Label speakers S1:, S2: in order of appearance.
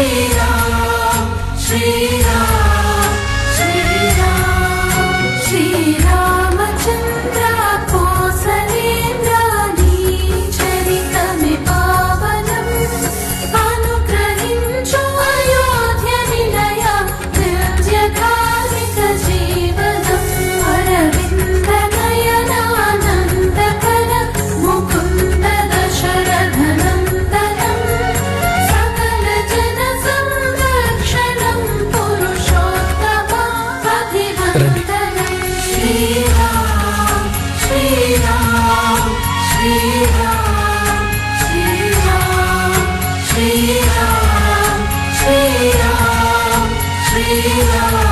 S1: श्रीराम श्रीराम श्रीराम श्रीरामचन्द्र कौसलेन्द्र चरितमे पावनम् अनुग्रहिंचु अयोध्य निलय दिव्यधार्मिक जीवनम् अरविन्द नयनानन्दकर मुकुन्द दशरथनन्दनम् सकल जन संरक्षणम् पुरुषोत्तमाभिवन्दनम् श्रीराम श्रीराम श्रीराम श्रीराम श्रीराम श्रीराम श्रीराम